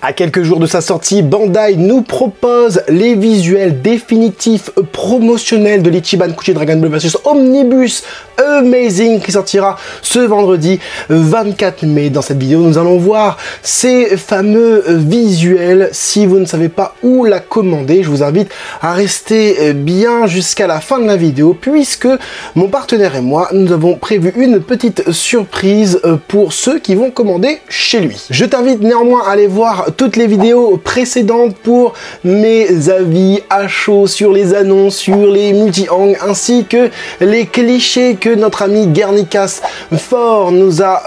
À quelques jours de sa sortie, Bandai nous propose les visuels définitifs promotionnels de l'Ichiban Kuji Dragon Ball vs Omnibus Amazing qui sortira ce vendredi 24 mai. Dans cette vidéo, nous allons voir ces fameux visuels. Si vous ne savez pas où la commander, je vous invite à rester bien jusqu'à la fin de la vidéo puisque mon partenaire et moi, nous avons prévu une petite surprise pour ceux qui vont commander chez lui. Je t'invite néanmoins à aller voir toutes les vidéos précédentes pour mes avis à chaud sur les annonces, sur les multi-angles, ainsi que les clichés que notre ami Guernicas Fort nous a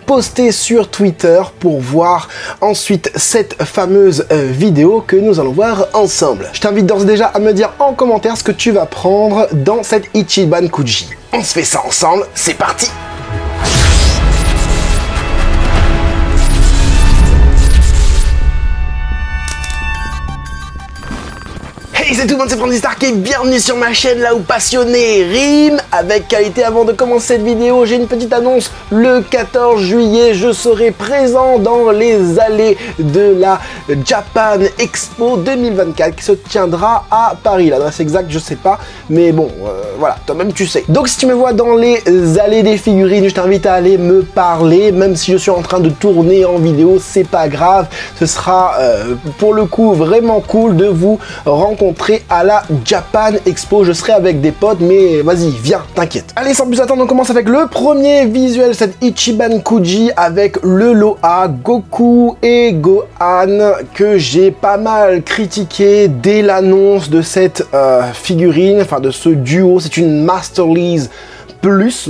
posté sur Twitter pour voir ensuite cette fameuse vidéo que nous allons voir ensemble. Je t'invite d'ores et déjà à me dire en commentaire ce que tu vas prendre dans cette Ichiban Kuji. On se fait ça ensemble, c'est parti! Hey, c'est tout le monde, c'est Francis Stark et bienvenue sur ma chaîne là où passionné rime avec qualité. Avant de commencer cette vidéo, j'ai une petite annonce. Le 14 juillet, je serai présent dans les allées de la Japan Expo 2024 qui se tiendra à Paris. L'adresse exacte, je sais pas, mais bon, voilà, toi-même tu sais. Donc si tu me vois dans les allées des figurines, je t'invite à aller me parler, même si je suis en train de tourner en vidéo, c'est pas grave. Ce sera pour le coup vraiment cool de vous rencontrer à la Japan Expo. Je serai avec des potes, mais vas-y, viens, t'inquiète. Allez, sans plus attendre, on commence avec le premier visuel, cette Ichiban Kuji avec le Loa, Goku et Gohan, que j'ai pas mal critiqué dès l'annonce de cette figurine, enfin de ce duo. C'est une Masterlize Plus,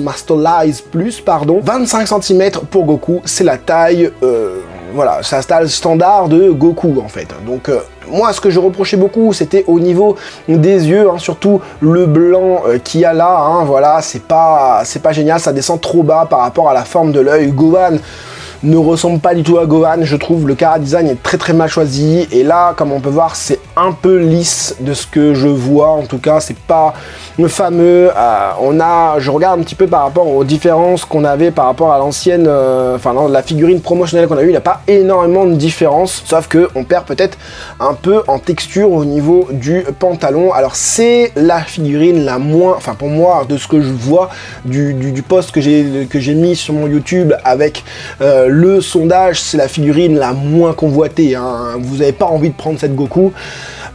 pardon. 25 cm pour Goku, c'est la taille, voilà, c'est la taille standard de Goku en fait. Donc moi, ce que je reprochais beaucoup, c'était au niveau des yeux, hein, surtout le blanc qu'il y a là, hein, voilà, c'est pas génial, ça descend trop bas par rapport à la forme de l'œil. Gohan ne ressemble pas du tout à Gohan, je trouve le chara design est très mal choisi, et là, comme on peut voir, c'est un peu lisse de ce que je vois, en tout cas, c'est pas le fameux, je regarde un petit peu par rapport aux différences qu'on avait par rapport à l'ancienne, enfin, la figurine promotionnelle qu'on a eue, il n'y a pas énormément de différence, sauf que on perd peut-être un peu en texture au niveau du pantalon. Alors, c'est la figurine la moins, enfin, pour moi, de ce que je vois, du post que j'ai mis sur mon YouTube avec le sondage, c'est la figurine la moins convoitée, hein. Vous n'avez pas envie de prendre cette Goku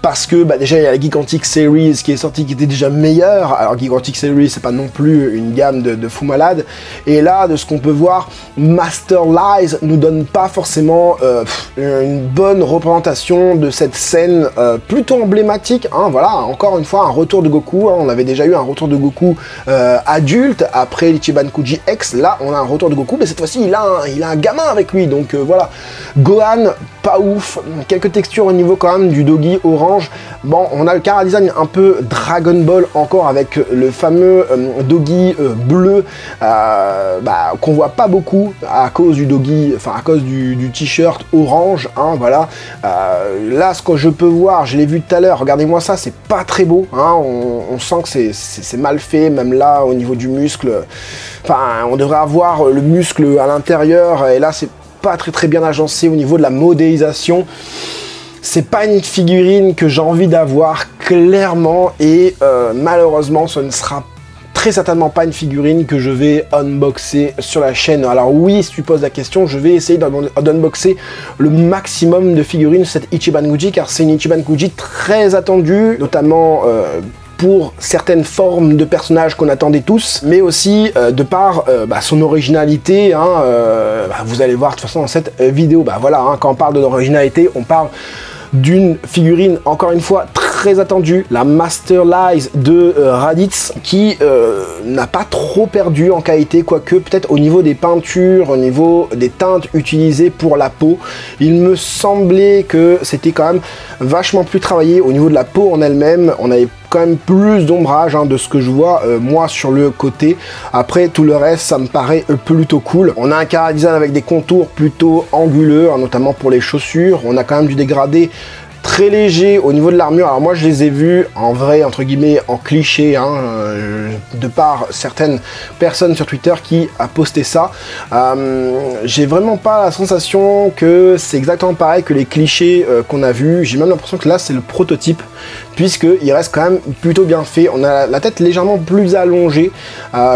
parce que déjà il y a la Gigantic Series qui est sortie qui était déjà meilleure. Alors Gigantic Series c'est pas non plus une gamme de fou malade, et là de ce qu'on peut voir, Masterlize nous donne pas forcément une bonne représentation de cette scène plutôt emblématique, hein. Voilà, encore une fois un retour de Goku, hein. On avait déjà eu un retour de Goku adulte après l'Ichiban Kuji X. Là on a un retour de Goku, mais cette fois-ci il a un gamin avec lui, donc voilà. Gohan, pas ouf, quelques textures au niveau quand même du doggy orange. Bon, on a le chara design un peu Dragon Ball encore avec le fameux doggy bleu qu'on voit pas beaucoup à cause du doggy, enfin à cause du t-shirt orange, hein, voilà. Là, ce que je peux voir, je l'ai vu tout à l'heure, regardez-moi ça, c'est pas très beau, hein, on sent que c'est mal fait, même là au niveau du muscle. Enfin, on devrait avoir le muscle à l'intérieur, et là c'est pas très bien agencé au niveau de la modélisation. C'est pas une figurine que j'ai envie d'avoir clairement, et malheureusement ce ne sera très certainement pas une figurine que je vais unboxer sur la chaîne. Alors oui, si tu poses la question, je vais essayer d'unboxer le maximum de figurines de cette Ichiban Kuji, car c'est une Ichiban Kuji très attendue, notamment pour certaines formes de personnages qu'on attendait tous, mais aussi de par son originalité, hein, vous allez voir de toute façon dans cette vidéo, voilà, hein, quand on parle de l'originalité, on parle d'une figurine, encore une fois, très attendue, la Masterlize de Raditz, qui n'a pas trop perdu en qualité, quoique peut-être au niveau des peintures, au niveau des teintes utilisées pour la peau, il me semblait que c'était quand même vachement plus travaillé au niveau de la peau en elle-même. On avait quand même plus d'ombrage, hein, de ce que je vois moi sur le côté. Après tout le reste ça me paraît plutôt cool. On a un chara design avec des contours plutôt anguleux, hein, notamment pour les chaussures. On a quand même du dégradé très léger au niveau de l'armure. Alors moi je les ai vus en vrai, entre guillemets, en cliché, hein, de par certaines personnes sur Twitter qui a posté ça. J'ai vraiment pas la sensation que c'est exactement pareil que les clichés qu'on a vus. J'ai même l'impression que là c'est le prototype, puisqu'il reste quand même plutôt bien fait. On a la tête légèrement plus allongée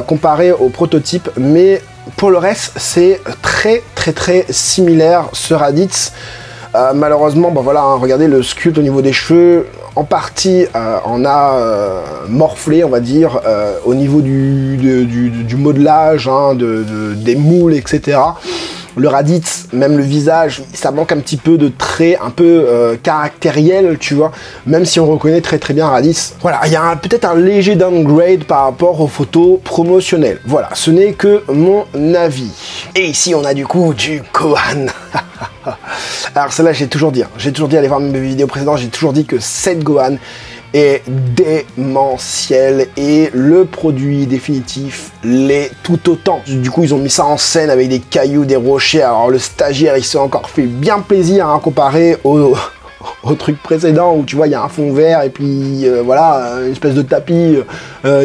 comparé au prototype, mais pour le reste c'est très similaire ce Raditz. Malheureusement, bah voilà, hein, regardez le sculpte au niveau des cheveux, en partie on a morflé, on va dire, au niveau du modelage, hein, des moules, etc. Le Raditz, même le visage, ça manque un petit peu de traits un peu caractériels, tu vois, même si on reconnaît très bien Raditz. Voilà, il y a peut-être un léger downgrade par rapport aux photos promotionnelles. Voilà, ce n'est que mon avis. Et ici, on a du coup du Gohan. Alors celle-là, j'ai toujours dit, allez voir mes vidéos précédentes, j'ai toujours dit que cette Gohan est démentiel et le produit définitif l'est tout autant. Du coup, ils ont mis ça en scène avec des cailloux, des rochers. Alors le stagiaire, il s'est encore fait bien plaisir, hein, comparé au truc précédent où tu vois il y a un fond vert et puis voilà, une espèce de tapis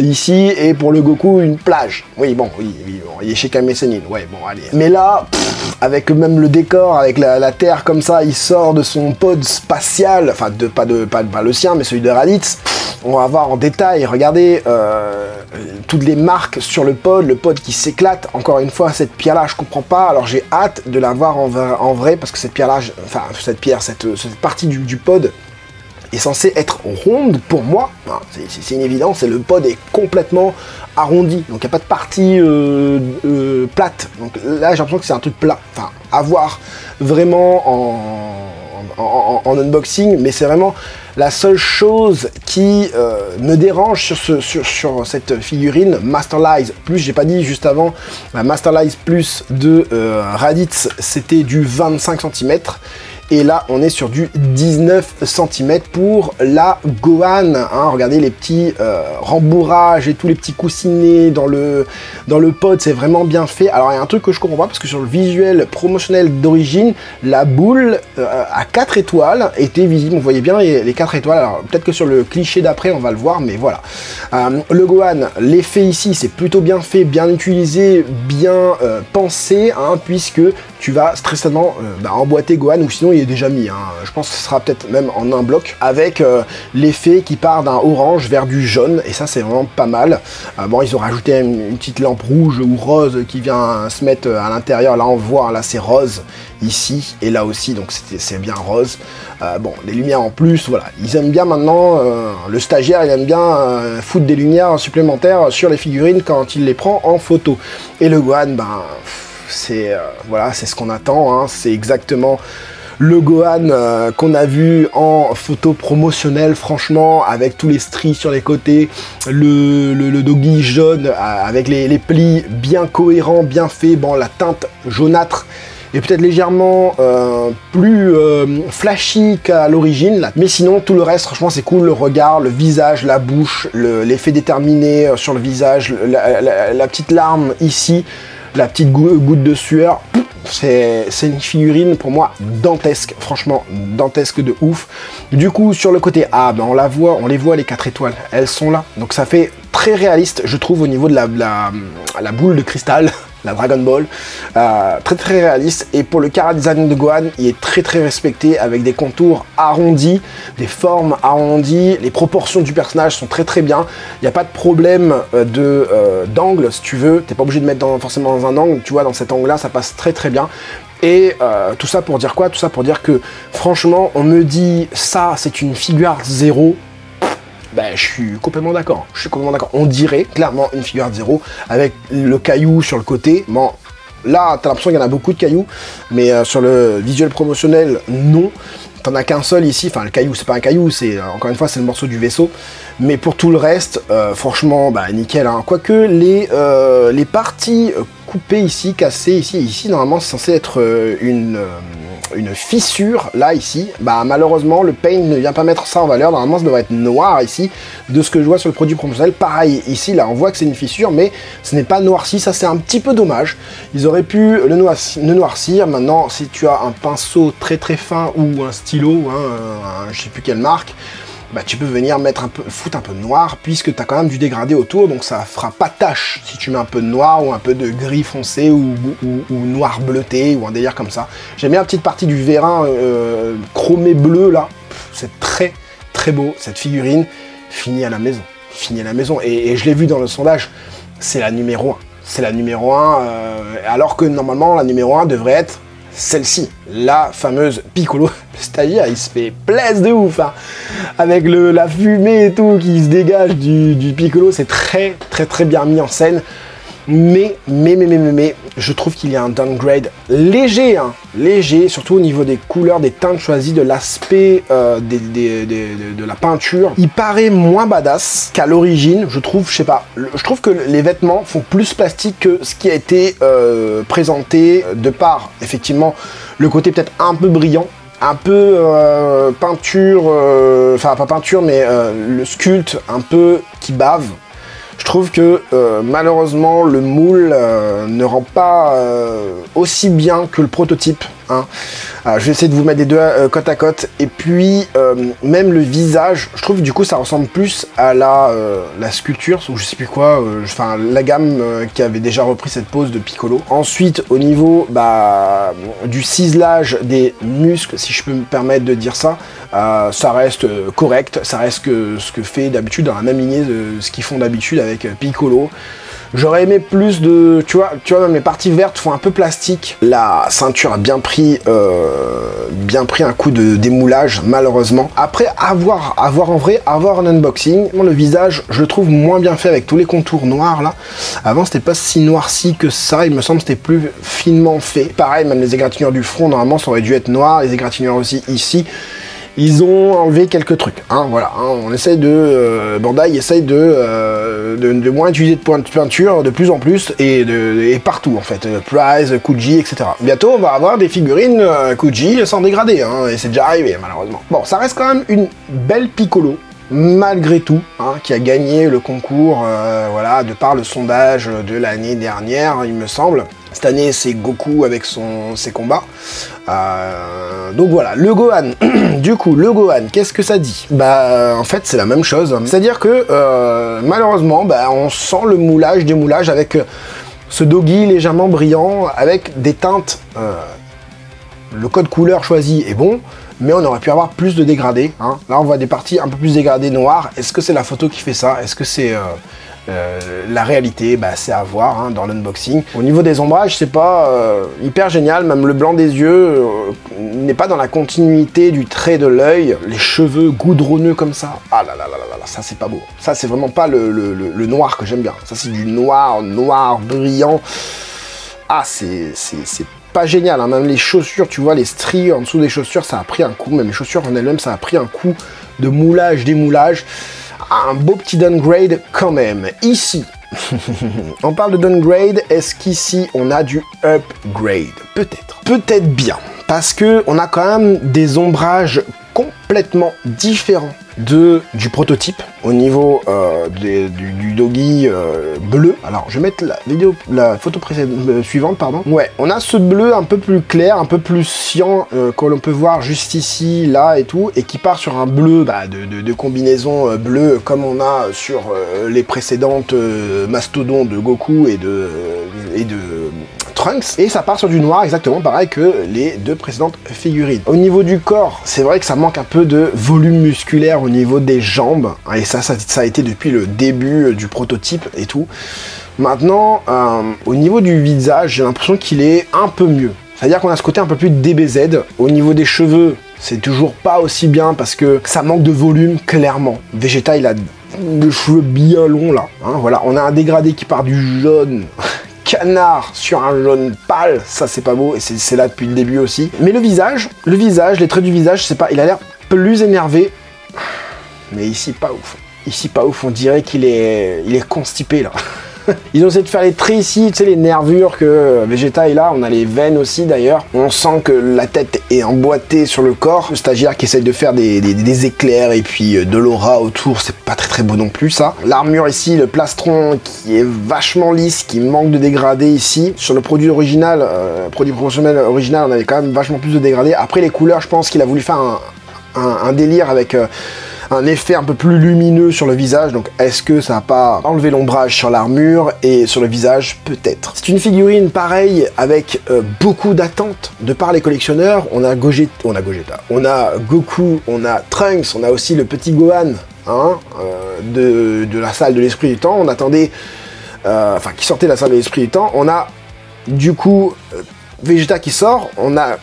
ici, et pour le Goku une plage. Oui bon, oui bon, il est chez Kame Sennin, ouais bon allez. Mais là, avec même le décor, avec la terre comme ça, il sort de son pod spatial, enfin pas le sien mais celui de Raditz. On va voir en détail, regardez toutes les marques sur le pod qui s'éclate. Encore une fois, cette pierre là je comprends pas, alors j'ai hâte de la voir en vrai, parce que cette pierre là, cette partie du pod est censée être ronde pour moi. C'est une évidence, et le pod est complètement arrondi, donc il n'y a pas de partie plate. Donc là j'ai l'impression que c'est un truc plat, enfin à voir vraiment en unboxing, mais c'est vraiment la seule chose qui me dérange sur cette figurine Masterlize Plus. J'ai pas dit juste avant, la Masterlize Plus de Raditz, c'était du 25 cm. Et là, on est sur du 19 cm pour la Gohan. Hein, regardez les petits rembourrages et tous les petits coussinets dans le pod, c'est vraiment bien fait. Alors, il y a un truc que je comprends pas, parce que sur le visuel promotionnel d'origine, la boule à 4 étoiles était visible. On voyait bien les 4 étoiles. Alors, peut-être que sur le cliché d'après, on va le voir, mais voilà. Le Gohan, l'effet ici, c'est plutôt bien fait, bien utilisé, bien pensé, hein, puisque tu vas très certainement emboîter Gohan, ou sinon il est déjà mis, hein. Je pense que ce sera peut-être même en un bloc, avec l'effet qui part d'un orange vers du jaune, et ça c'est vraiment pas mal. Bon, ils ont rajouté une petite lampe rouge ou rose qui vient se mettre à l'intérieur. Là on voit, là c'est rose ici, et là aussi, donc c'est bien rose. Bon, les lumières en plus, voilà, ils aiment bien maintenant, le stagiaire il aime bien foutre des lumières supplémentaires sur les figurines quand il les prend en photo. Et le Gohan, c'est voilà, c'est ce qu'on attend, hein. C'est exactement le Gohan qu'on a vu en photo promotionnelle, franchement, avec tous les stries sur les côtés, le doggy jaune avec les plis bien cohérents, bien faits. Bon, la teinte jaunâtre est peut-être légèrement plus flashy qu'à l'origine, mais sinon tout le reste franchement c'est cool. Le regard, le visage, la bouche, l'effet déterminé sur le visage, la petite larme ici, la petite goutte de sueur, c'est une figurine pour moi dantesque, franchement dantesque de ouf. Du coup sur le côté, on les voit les 4 étoiles, elles sont là, donc ça fait très réaliste je trouve au niveau de la boule de cristal, la Dragon Ball, très réaliste. Et pour le chara design de Gohan, il est très respecté, avec des contours arrondis, des formes arrondies, les proportions du personnage sont très bien. Il n'y a pas de problème d'angle, si tu veux, t'es pas obligé de mettre forcément dans un angle, tu vois, dans cet angle là ça passe très bien. Et tout ça pour dire quoi? Tout ça pour dire que franchement on me dit ça c'est une figure art 0. Je suis complètement d'accord. On dirait clairement une figure art 0 avec le caillou sur le côté. Bon, là, t'as l'impression qu'il y en a beaucoup de cailloux, mais sur le visuel promotionnel, non. T'en as qu'un seul ici. Enfin, le caillou, c'est pas un caillou, c'est encore une fois, c'est le morceau du vaisseau. Mais pour tout le reste, franchement, nickel. Hein. Quoique les parties coupées ici, cassées ici, normalement, c'est censé être une une fissure, là, ici. Bah, malheureusement, le paint ne vient pas mettre ça en valeur. Normalement, ça devrait être noir, ici, de ce que je vois sur le produit promotionnel. Pareil, ici, là, on voit que c'est une fissure, mais ce n'est pas noirci. Ça, c'est un petit peu dommage. Ils auraient pu le noircir. Maintenant, si tu as un pinceau très très fin ou un stylo, hein, je sais plus quelle marque, bah, tu peux venir foutre un peu de noir, puisque tu as quand même du dégradé autour, donc ça fera pas tache si tu mets un peu de noir ou un peu de gris foncé ou noir bleuté ou un délire comme ça. J'aime bien la petite partie du vérin chromé bleu là, c'est très très beau cette figurine, finie à la maison, finie à la maison, et je l'ai vu dans le sondage, c'est la numéro 1. C'est la numéro 1, alors que normalement la numéro 1 devrait être celle-ci, la fameuse Piccolo. Le stagiaire, il se fait plaisir de ouf, hein. Avec la fumée et tout qui se dégage du Piccolo, c'est très très très bien mis en scène. Mais, je trouve qu'il y a un downgrade léger, hein, léger, surtout au niveau des couleurs, des teintes choisies, de l'aspect de la peinture. Il paraît moins badass qu'à l'origine, je trouve, je sais pas. Je trouve que les vêtements font plus plastique que ce qui a été présenté, de par, effectivement, le côté peut-être un peu brillant, un peu peinture, enfin pas peinture, mais le sculpte un peu qui bave. Je trouve que malheureusement le moule ne rend pas aussi bien que le prototype, hein. Je vais essayer de vous mettre les deux côte à côte, et puis même le visage, je trouve que du coup ça ressemble plus à la sculpture, ou je sais plus quoi, enfin la gamme qui avait déjà repris cette pose de Piccolo. Ensuite au niveau du ciselage des muscles, si je peux me permettre de dire ça, ça reste correct, ça reste ce que fait d'habitude, dans la même lignée de ce qu'ils font d'habitude avec Piccolo. J'aurais aimé plus de... Tu vois, même les parties vertes font un peu plastique. La ceinture a bien pris un coup de démoulage, malheureusement. Après, avoir en vrai, avoir un unboxing. Le visage, je le trouve moins bien fait avec tous les contours noirs, là. Avant, c'était pas si noirci que ça. Il me semble que c'était plus finement fait. Pareil, même les égratignures du front, normalement, ça aurait dû être noir. Les égratignures aussi, ici. Ils ont enlevé quelques trucs, hein, voilà, hein, on essaye Bandai essaye de moins utiliser de points de peinture de plus en plus, et partout en fait, Price, Kuji, etc. Bientôt on va avoir des figurines Kuji sans dégradé, hein, et c'est déjà arrivé malheureusement. Bon, ça reste quand même une belle Piccolo, malgré tout, hein, qui a gagné le concours, voilà, de par le sondage de l'année dernière, il me semble. Cette année, c'est Goku avec ses combats. Donc voilà, le Gohan. Du coup, le Gohan, qu'est-ce que ça dit? Bah, en fait, c'est la même chose. C'est-à-dire que, malheureusement, bah, on sent le moulage, démoulage avec ce doggy légèrement brillant, avec des teintes. Le code couleur choisi est bon, mais on aurait pu avoir plus de dégradés, hein. Là, on voit des parties un peu plus dégradées noires. Est-ce que c'est la photo qui fait ça? Est-ce que c'est... la réalité, bah, c'est à voir, hein, dans l'unboxing. Au niveau des ombrages, c'est pas hyper génial, même le blanc des yeux n'est pas dans la continuité du trait de l'œil, les cheveux goudronneux comme ça, ah là là là là là, ça c'est pas beau. Ça c'est vraiment pas le noir que j'aime bien, ça c'est du noir brillant. Ah, c'est pas génial, hein. Même les chaussures, tu vois, les stries en dessous des chaussures, ça a pris un coup, même les chaussures en elles-mêmes, ça a pris un coup de moulage, démoulage. Un beau petit downgrade quand même. Ici, on parle de downgrade, est-ce qu'ici on a du upgrade? Peut-être. Peut-être bien, parce que on a quand même des ombrages complètement différents du prototype au niveau du doggy bleu. Alors je vais mettre la photo suivante, pardon. Ouais, on a ce bleu un peu plus clair, un peu plus cyan que l'on peut voir juste ici, là et tout, et qui part sur un bleu de combinaison bleu comme on a sur les précédentes mastodons de Goku et de Trunks, et ça part sur du noir exactement pareil que les deux précédentes figurines. Au niveau du corps, c'est vrai que ça manque un peu de volume musculaire au niveau des jambes, et ça a été depuis le début du prototype et tout. Maintenant, au niveau du visage, j'ai l'impression qu'il est un peu mieux. C'est-à-dire qu'on a ce côté un peu plus DBZ. Au niveau des cheveux, c'est toujours pas aussi bien parce que ça manque de volume, clairement. Vegeta, il a des cheveux bien longs là, hein, voilà. On a un dégradé qui part du jaune canard sur un jaune pâle, ça c'est pas beau, et c'est là depuis le début aussi. Mais le visage, les traits du visage, je sais pas, il a l'air plus énervé. Mais ici, pas ouf. Ici, pas ouf, on dirait qu'il est constipé, là. Ils ont essayé de faire les traits ici, tu sais, les nervures que Vegeta est là. On a les veines aussi d'ailleurs. On sent que la tête est emboîtée sur le corps. Le stagiaire qui essaye de faire des éclairs et puis de l'aura autour, c'est pas très beau non plus ça. L'armure ici, le plastron qui est vachement lisse, qui manque de dégradé ici. Sur le produit original, produit promotionnel original, on avait quand même vachement plus de dégradé. Après les couleurs, je pense qu'il a voulu faire un délire avec un effet un peu plus lumineux sur le visage, donc est-ce que ça n'a pas enlevé l'ombrage sur l'armure et sur le visage? Peut-être. C'est une figurine pareille avec beaucoup d'attentes de par les collectionneurs. On a Gogeta, on a Goku, on a Trunks, on a aussi le petit Gohan hein, de la salle de l'esprit du temps. On attendait, enfin qui sortait de la salle de l'esprit du temps. On a du coup Vegeta qui sort, on a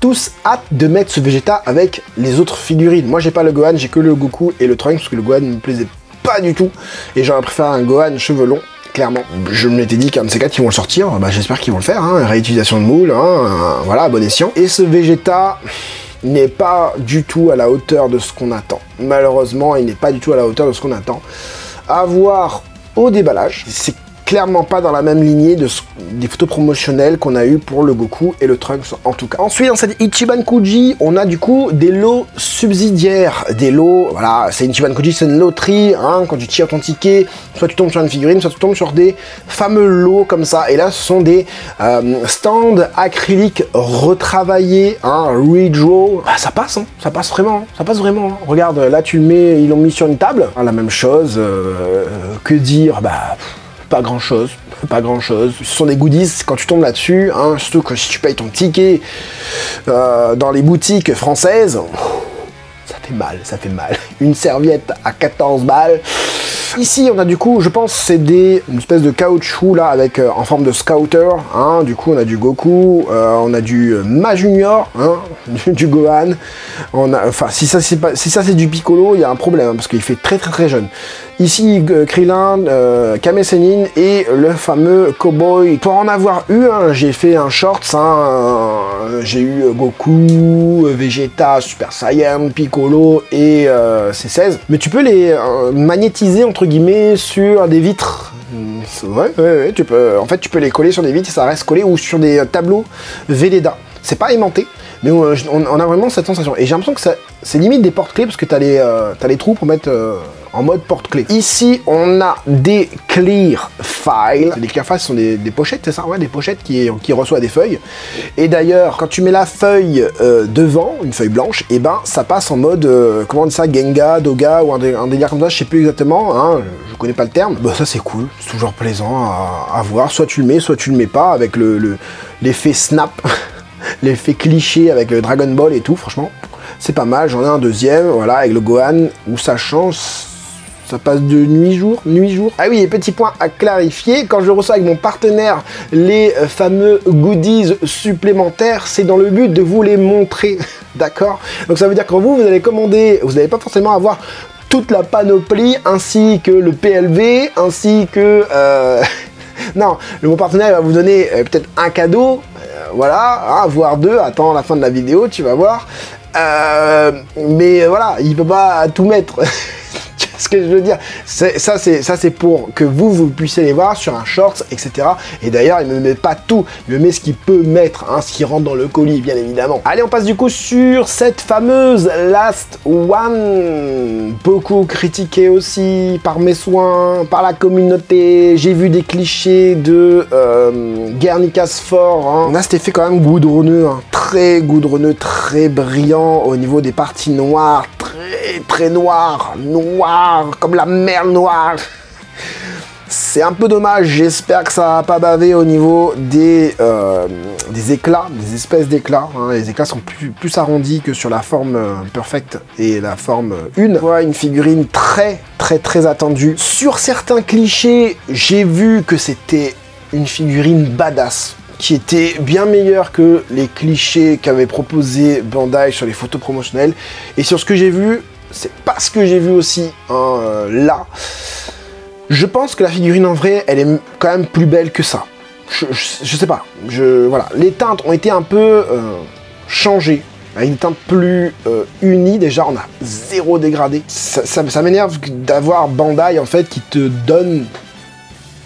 tous hâte de mettre ce Vegeta avec les autres figurines. Moi j'ai pas le Gohan, j'ai que le Goku et le Trunks parce que le Gohan ne me plaisait pas du tout et j'aurais préféré un Gohan cheveux longs, clairement. Je m'étais dit qu'un de ces quatre ils vont le sortir, bah, j'espère qu'ils vont le faire, hein. Réutilisation de moule, hein, voilà, à bon escient. Et ce Vegeta n'est pas du tout à la hauteur de ce qu'on attend. Malheureusement, il n'est pas du tout à la hauteur de ce qu'on attend. À voir au déballage, c'est clairement pas dans la même lignée des photos promotionnelles qu'on a eu pour le Goku et le Trunks en tout cas. Ensuite dans cette Ichiban Kuji, on a du coup des lots subsidiaires, des lots, voilà, c'est Ichiban Kuji, c'est une loterie, hein, quand tu tires ton ticket, soit tu tombes sur une figurine, soit tu tombes sur des fameux lots comme ça, et là ce sont des stands acryliques retravaillés, hein, redraw, bah, ça passe, hein, ça passe vraiment, hein. Regarde, là tu le mets, ils l'ont mis sur une table, hein, la même chose, que dire, bah... Pas grand chose. Ce sont des goodies quand tu tombes là-dessus, hein, surtout que si tu payes ton ticket dans les boutiques françaises, ça fait mal. Une serviette à 14 balles. Ici, on a du coup, je pense, c'est une espèce de caoutchouc là, avec en forme de scouter. Hein, du coup, on a du Goku, on a du Ma Junior, hein, du Gohan. Enfin, si ça c'est du Piccolo, il y a un problème hein, parce qu'il fait très jeune. Ici, Krillin, Kame Sennin et le fameux Cowboy. Pour en avoir eu, hein, j'ai fait un shorts, hein, j'ai eu Goku, Vegeta, Super Saiyan, Piccolo et C16. Mais tu peux les magnétiser entre guillemets sur des vitres. Ouais, tu peux, en fait, tu peux les coller sur des vitres et ça reste collé ou sur des tableaux Velleda. C'est pas aimanté, mais on a vraiment cette sensation. Et j'ai l'impression que c'est limite des porte-clés parce que t'as les trous pour mettre en mode porte-clés. Ici, on a des clear files. Les clear files sont des pochettes, c'est ça? Ouais, des pochettes qui reçoivent des feuilles. Et d'ailleurs, quand tu mets la feuille devant, une feuille blanche, et ben ça passe en mode, comment on dit ça, Genga, Doga, ou un délire comme ça, je sais plus exactement, hein, je connais pas le terme. Bah ça c'est cool, c'est toujours plaisant à voir. Soit tu le mets, soit tu le mets pas, avec l'effet snap. L'effet cliché avec le Dragon Ball et tout, franchement, c'est pas mal. J'en ai un deuxième, voilà, avec le Gohan, où ça change, ça passe de nuit-jour. Ah oui, et petit point à clarifier, quand je reçois avec mon partenaire les fameux goodies supplémentaires, c'est dans le but de vous les montrer, d'accord? Donc ça veut dire que quand vous allez commander, vous n'allez pas forcément avoir toute la panoplie, ainsi que le PLV, ainsi que... Non, mon partenaire va vous donner peut-être un cadeau, voilà, hein, voire deux, attends la fin de la vidéo, tu vas voir. Mais voilà, il peut pas tout mettre. Ce que je veux dire, ça c'est pour que vous puissiez les voir sur un shorts, etc. Et d'ailleurs, il me met pas tout, il me met ce qu'il peut mettre, hein, ce qui rentre dans le colis, bien évidemment. Allez, on passe du coup sur cette fameuse Last One, beaucoup critiquée aussi par mes soins, par la communauté. J'ai vu des clichés de Guernica's Fort. Hein. On a cet effet quand même goudronneux, hein, très goudronneux, très brillant au niveau des parties noires, très noir, comme la mer Noire. C'est un peu dommage, j'espère que ça va pas baver au niveau des éclats, des espèces d'éclats. Hein. Les éclats sont plus arrondis que sur la forme perfect et la forme 1. Voilà, une figurine très attendue. Sur certains clichés, j'ai vu que c'était une figurine badass, qui était bien meilleur que les clichés qu'avait proposé Bandai sur les photos promotionnelles. Et sur ce que j'ai vu, c'est pas ce que j'ai vu aussi hein, là. Je pense que la figurine en vrai, elle est quand même plus belle que ça. Je sais pas. Voilà. Les teintes ont été un peu changées. Avec des teintes plus unies. Déjà, on a zéro dégradé. Ça m'énerve d'avoir Bandai en fait qui te donne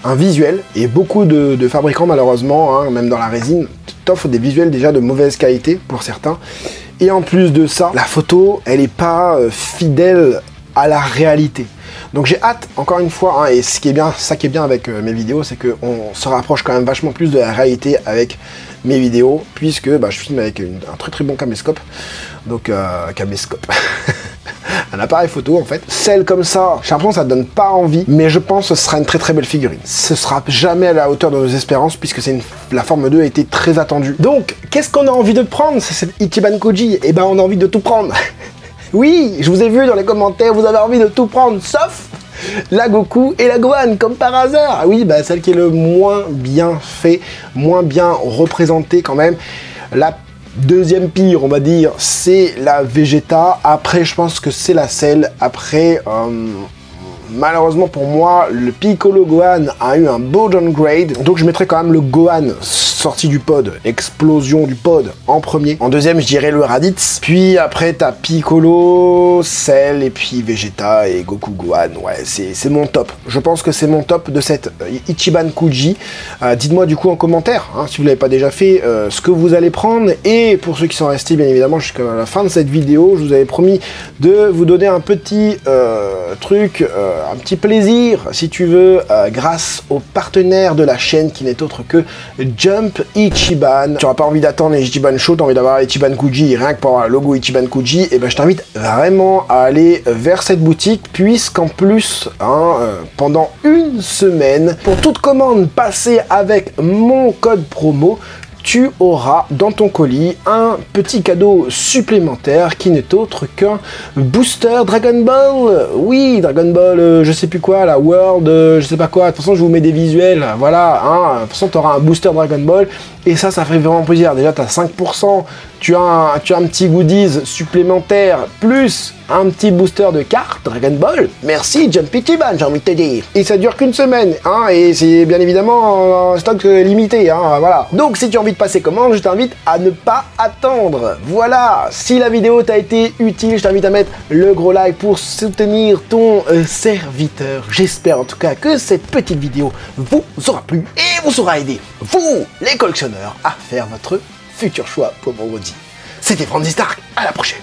un visuel, et beaucoup de fabricants malheureusement, hein, même dans la résine, t'offrent des visuels déjà de mauvaise qualité pour certains. Et en plus de ça, la photo, elle n'est pas fidèle à la réalité. Donc j'ai hâte, encore une fois, hein, et ce qui est bien, ça qui est bien avec mes vidéos, c'est qu'on se rapproche quand même vachement plus de la réalité avec mes vidéos, puisque bah, je filme avec un très bon caméscope. Donc caméscope. Un appareil photo en fait. Celle comme ça, j'ai l'impression que ça donne pas envie, mais je pense que ce sera une très belle figurine. Ce sera jamais à la hauteur de nos espérances, puisque la forme 2 a été très attendue. Donc, qu'est-ce qu'on a envie de prendre? C'est cette Ichiban Kuji. Et ben on a envie de tout prendre. Oui, je vous ai vu dans les commentaires, vous avez envie de tout prendre, sauf la Goku et la Gohan, comme par hasard. Oui, bah celle qui est le moins bien fait, moins bien représentée quand même. La deuxième pire, on va dire, c'est la Vegeta. Après, je pense que c'est la Cell. Après, malheureusement pour moi, le Piccolo Gohan a eu un beau downgrade. Donc je mettrai quand même le Gohan sorti du pod, explosion du pod en premier. En deuxième, je dirais le Raditz. Puis après, t'as Piccolo, Cell, et puis Vegeta et Goku Gohan. Ouais, c'est mon top. Je pense que c'est mon top de cette Ichiban Kuji. Dites-moi du coup en commentaire, hein, si vous l'avez pas déjà fait, ce que vous allez prendre. Et pour ceux qui sont restés, bien évidemment, jusqu'à la fin de cette vidéo, je vous avais promis de vous donner un petit truc, un petit plaisir, si tu veux, grâce au partenaire de la chaîne qui n'est autre que Jump Ichiban. Tu n'auras pas envie d'attendre les Ichiban Show, tu as envie d'avoir Ichiban Kuji, rien que pour avoir le logo Ichiban Kuji, et ben je t'invite vraiment à aller vers cette boutique, puisqu'en plus, hein, pendant une semaine, pour toute commande passée avec mon code promo, tu auras dans ton colis un petit cadeau supplémentaire qui n'est autre qu'un booster Dragon Ball. Oui, Dragon Ball, je sais plus quoi, la World, je sais pas quoi. De toute façon, je vous mets des visuels, voilà. Hein. De toute façon, tu auras un booster Dragon Ball. Et ça fait vraiment plaisir. Déjà, tu as 5%, tu as un petit goodies supplémentaire, plus un petit booster de cartes Dragon Ball. Merci Jump Ichiban, j'ai envie de te dire. Et ça dure qu'une semaine, hein, et c'est bien évidemment un stock limité, hein, voilà. Donc si tu as envie de passer commande, je t'invite à ne pas attendre. Voilà, si la vidéo t'a été utile, je t'invite à mettre le gros like pour soutenir ton serviteur. J'espère en tout cas que cette petite vidéo vous aura plu et vous aura aidé, vous, les collectionneurs, à faire votre futur choix pour vendredi. C'était Franzy Stark, à la prochaine.